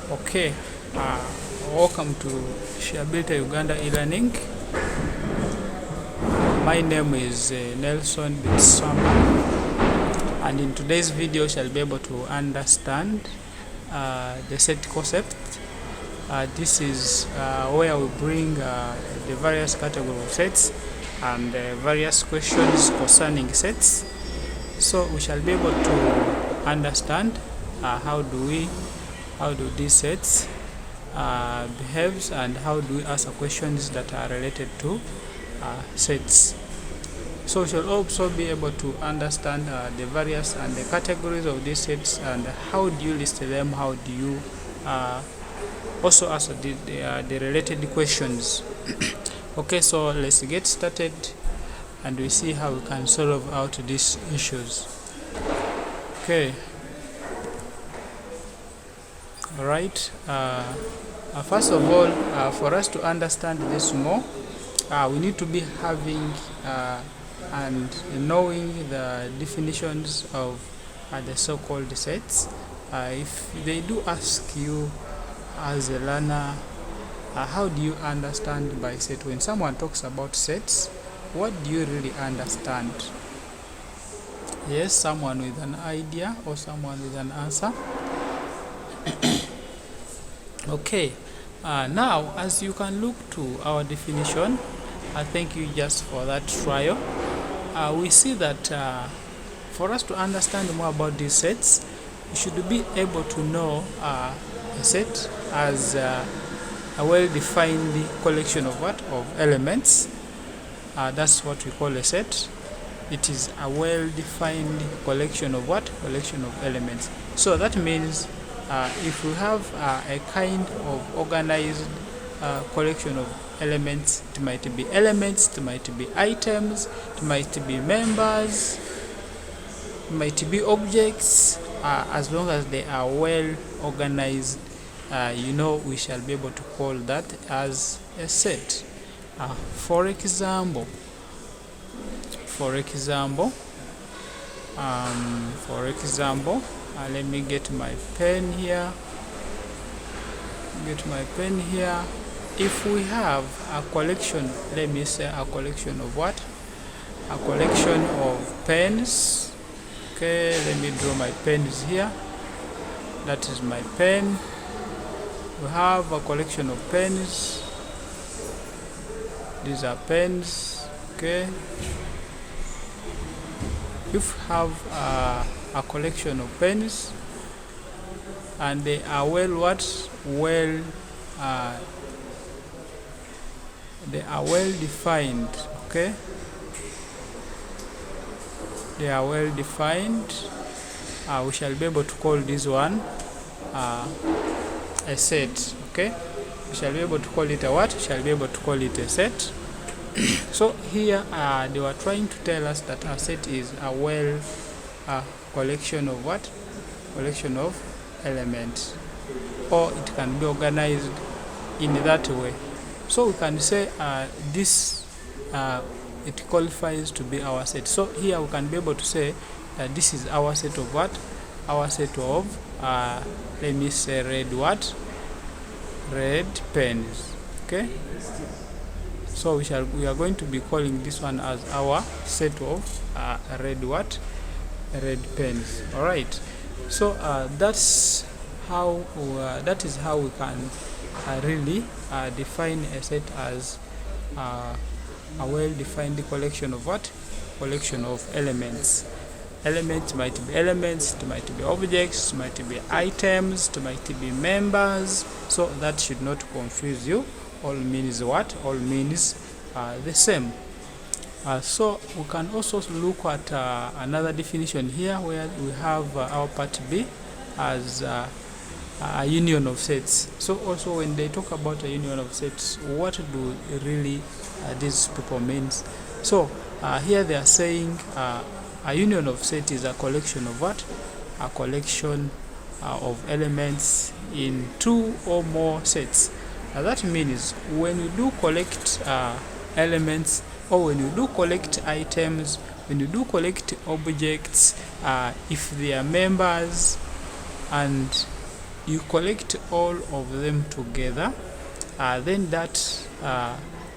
Okay, welcome to Shareability Uganda e-learning. My name is Nelson Bitswamba, and in today's video shall be able to understand the set concept. This is where we bring the various categories of sets and various questions concerning sets. So we shall be able to understand how do these sets behaves, and how do we answer questions that are related to sets. So we shall also be able to understand the various and the categories of these sets, and how do you list them, how do you also answer the related questions. Okay, so let's get started and we see how we can solve out these issues. Okay, all right. First of all, for us to understand this more, we need to be having and knowing the definitions of the so-called sets. If they do ask you as a learner, how do you understand by set? When someone talks about sets, what do you really understand? Yes, someone with an idea or someone with an answer. Okay, now as you can look to our definition, thank you just for that trial. We see that for us to understand more about these sets, we should be able to know a set as a well-defined collection of elements. That's what we call a set. It is a well-defined collection of collection of elements. So that means if we have a kind of organized collection of elements, it might be elements, it might be items, it might be members, it might be objects, as long as they are well organized, we shall be able to call that as a set. For example, let me get my pen here. If we have a collection, let me say a collection of what? A collection of pens. Okay, let me draw my pens here. That is my pen. We have a collection of pens. These are pens. Okay. If we have a collection of pens and they are they are well defined. Okay, they are well defined. We shall be able to call this one a set. Okay, we shall be able to call it a what? We shall be able to call it a set. So here they were trying to tell us that a set is a collection of collection of elements, or it can be organized in that way. So we can say this it qualifies to be our set. So here we can be able to say this is our set of our set of let me say red pens. Okay, so we are going to be calling this one as our set of red pens. All right, so that is how we can really define a set as a well-defined collection of collection of elements. Elements might be elements, it might be objects, it might be items, it might be members. So that should not confuse you. All means what? All means the same. So we can also look at another definition here, where we have our part B as a union of sets. So also when they talk about a union of sets, what do really these people means? So here they are saying a union of set is a collection of a collection of elements in two or more sets. That means when you do collect elements, or when you do collect items, when you do collect objects, if they are members and you collect all of them together, then that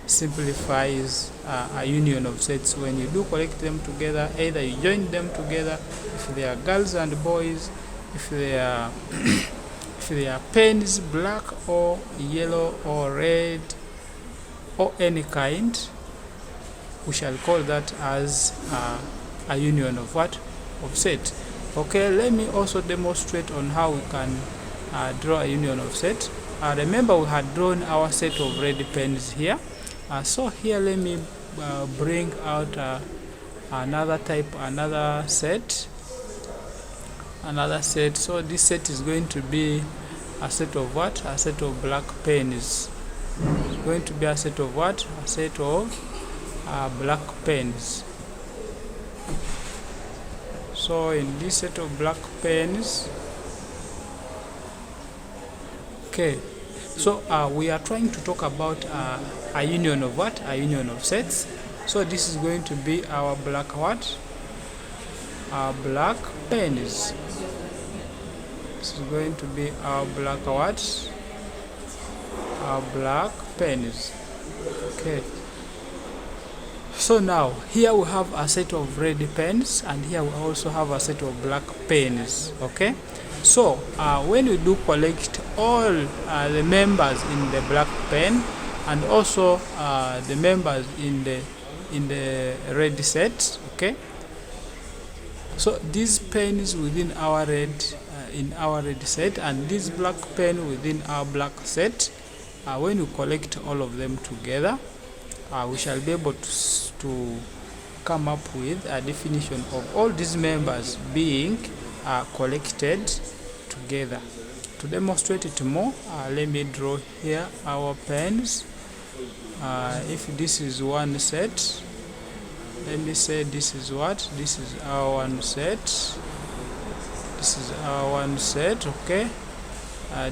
simplifies a union of sets. When you do collect them together, either you join them together, if they are girls and boys, if they are if they are pens, black or yellow or red or any kind, we shall call that as a union of what? Of set. Okay, let me also demonstrate on how we can draw a union of set. Remember, we had drawn our set of red pens here. So here let me bring out another set. So this set is going to be a set of what? A set of black pens. It's going to be a set of what? A set of black pens. So in this set of black pens, okay, so we are trying to talk about a union of what? A union of sets. So this is going to be our black what? Our black pens. This is going to be our black what? Our black pens. Okay. So now here we have a set of red pens, and here we also have a set of black pens. Okay. So when we do collect all the members in the black pen and also the members in the red set, okay. So these pens within our red set and this black pen within our black set, when we collect all of them together, we shall be able to come up with a definition of all these members being collected together. To demonstrate it more, let me draw here our pens. If this is one set, let me say this is what? This is our one set. This is our one set, okay.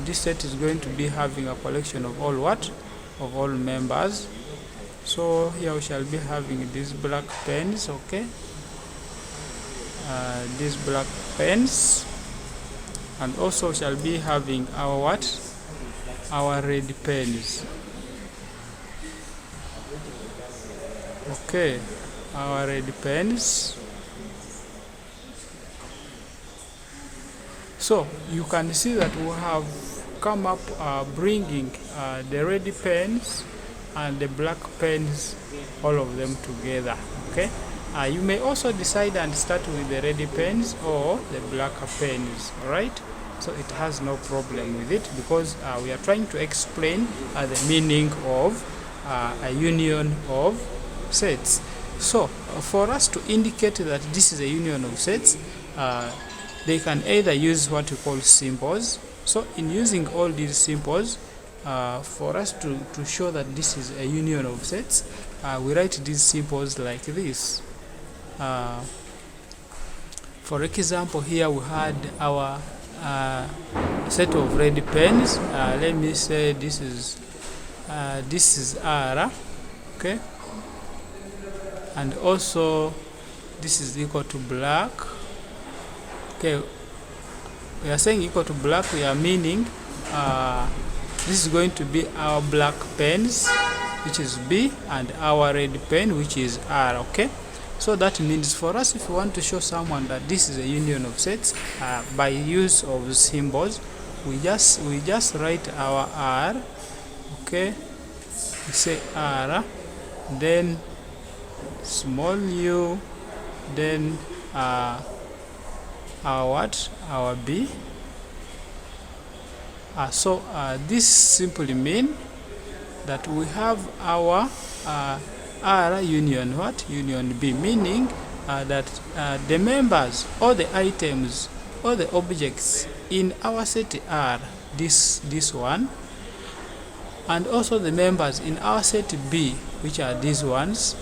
This set is going to be having a collection of all what? Of all members. So here we shall be having these black pens, okay. These black pens, and also shall be having our what? Our red pens. Okay, our red pens. So you can see that we have come up bringing the red pens and the black pens, all of them together. Okay. You may also decide and start with the red pens or the black pens. All right. So it has no problem with it, because we are trying to explain the meaning of a union of sets. So for us to indicate that this is a union of sets, they can either use what we call symbols. So in using all these symbols, for us to show that this is a union of sets, we write these symbols like this. For example, here we had our set of red pens. Let me say this is R, okay, and also this is equal to black. Okay, we are saying equal to black. We are meaning this is going to be our black pens, which is B, and our red pen, which is R. Okay, so that means for us, if we want to show someone that this is a union of sets by use of symbols, we just write our R. Okay, we say R, then small u, then our what? Our B. So this simply mean that we have our R union what? Union B, meaning that the members or the items or the objects in our set R, this one, and also the members in our set B, which are these ones,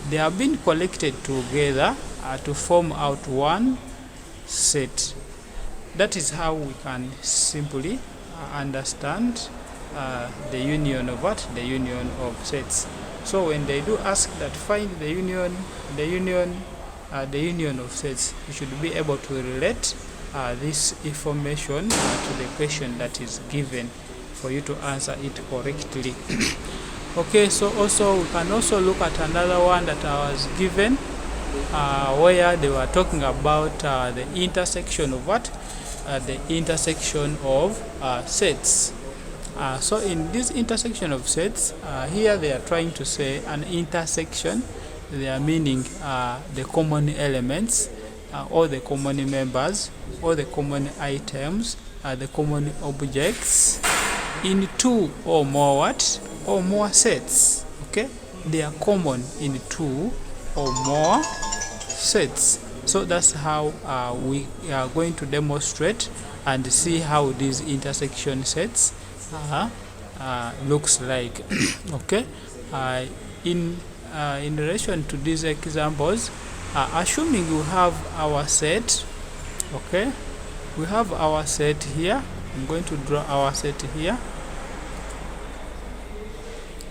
they have been collected together to form out one set. That is how we can simply understand the union of what? The union of sets. So when they do ask that find the union of sets, you should be able to relate this information to the question that is given for you to answer it correctly. Okay, so also we can also look at another one that I was given where they were talking about the intersection of what? The intersection of sets. So in this intersection of sets, here they are trying to say an intersection. They are meaning the common elements, or the common members, or the common items, the common objects in two or more what? Or more sets. Okay, they are common in two or more sets. So that's how we are going to demonstrate and see how these intersection sets looks like. Okay, in relation to these examples, assuming we have our set, okay, we have our set here. I'm going to draw our set here.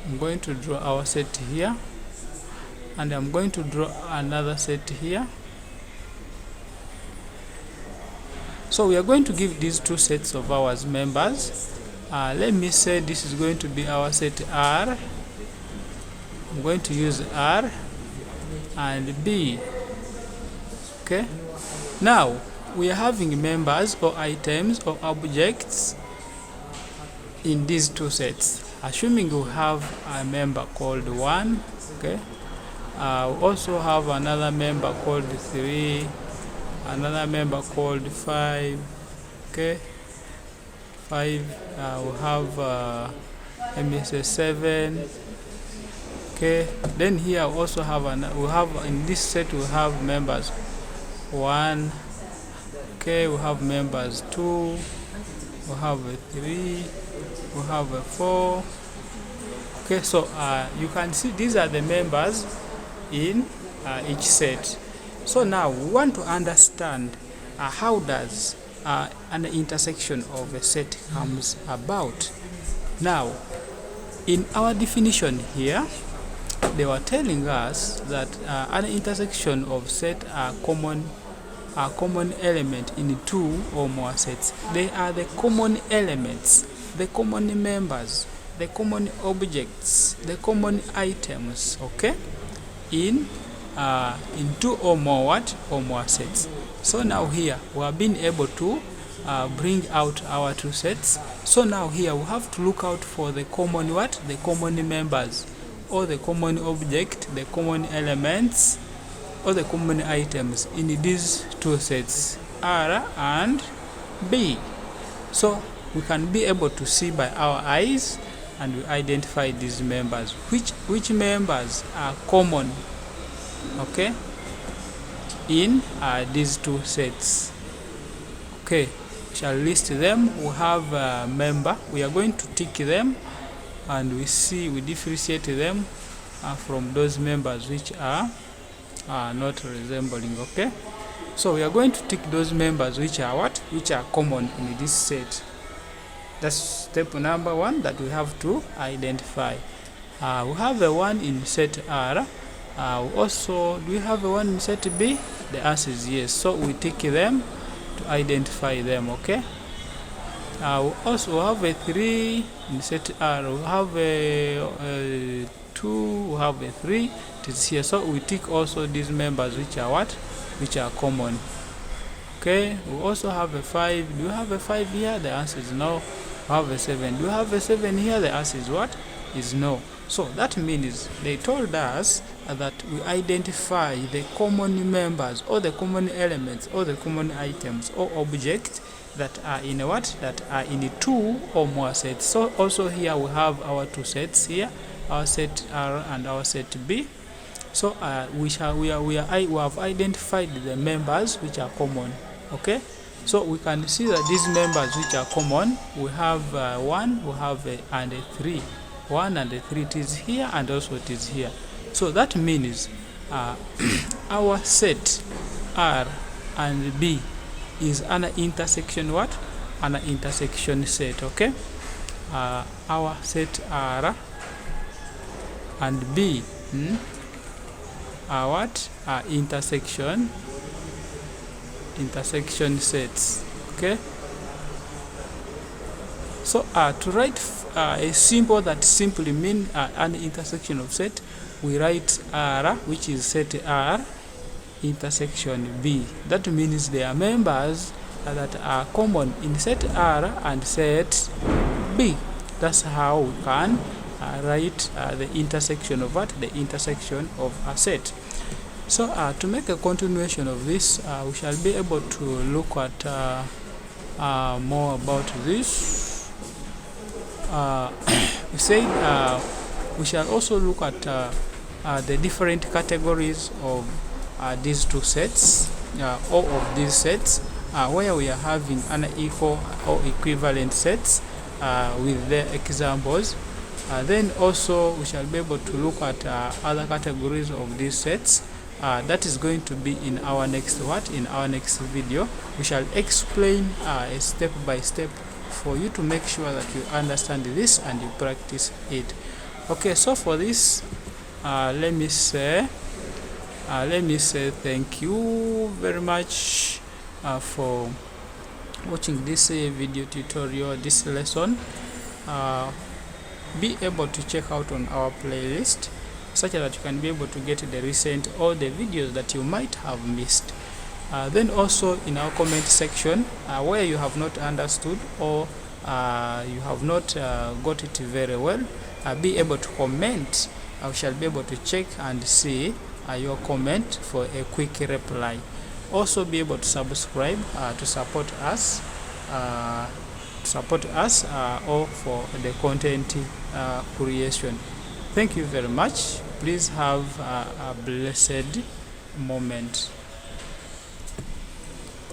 I'm going to draw our set here, and I'm going to draw another set here. So we are going to give these two sets of ours members. Let me say this is going to be our set R. I'm going to use R and B. Okay, now we are having members or items or objects in these two sets. Assuming we have a member called 1, okay, we also have another member called 3, another member called 5, okay, 5, we have let me say 7, okay. Then here we also have we have in this set we have members 1, okay, we have members 2, we have 3, we have 4. Okay, so you can see these are the members in each set. So now we want to understand how does an intersection of a set comes about. Now, in our definition here, they were telling us that an intersection of set are common element in two or more sets. They are the common elements, the common members, the common objects, the common items, okay, in two or more what? Or more sets. So now here we have been able to bring out our two sets. So now here we have to look out for the common what? The common members, or the common object, the common elements, or the common items in these two sets, R and B. So we can be able to see by our eyes and we identify these members. Which members are common, okay, in these two sets. Okay, we shall list them. We have a member. We are going to tick them, and we differentiate them from those members which are not resembling. Okay, so we are going to tick those members which are what? Which are common in this set. That's step number 1 that we have to identify. We have a 1 in set R. Also, do we have a 1 in set B? The answer is yes. So we tick them to identify them. Okay. We also have a 3 in set R. We have a 2. We have a 3. It is here. So we tick also these members which are what? Which are common. Okay. We also have a 5. Do you have a 5 here? The answer is no. We have a 7. Do you have a 7 here? The answer is what? Is no. So that means they told us that we identify the common members or the common elements or the common items or objects that are in what? That are in 2 or more sets. So also here we have our two sets here, our set R and our set B. So we have identified the members which are common. Okay, so we can see that these members which are common, we have 1, we have and a 3. 1 and 3, it is here and also it is here. So that means our set R and B is an intersection what? An intersection set. Okay, our set R and B are what? Intersection intersection sets. Okay, so to write a symbol that simply mean an intersection of set, we write R, which is set R intersection B. That means they are members that are common in set R and set B. That's how we can write the intersection of what? The intersection of a set. So to make a continuation of this, we shall be able to look at more about this. We said we shall also look at the different categories of these two sets, all of these sets, where we are having unequal or equivalent sets with their examples. Then also we shall be able to look at other categories of these sets. That is going to be in our next video. We shall explain step by step for you to make sure that you understand this and you practice it. Okay, so for this, let me say thank you very much for watching this video tutorial, this lesson. Be able to check out on our playlist such that you can be able to get the recent or the videos that you might have missed. Then also in our comment section, where you have not understood or you have not got it very well, be able to comment. I shall be able to check and see your comment for a quick reply. Also be able to subscribe to support us or for the content creation. Thank you very much. Please have a blessed moment.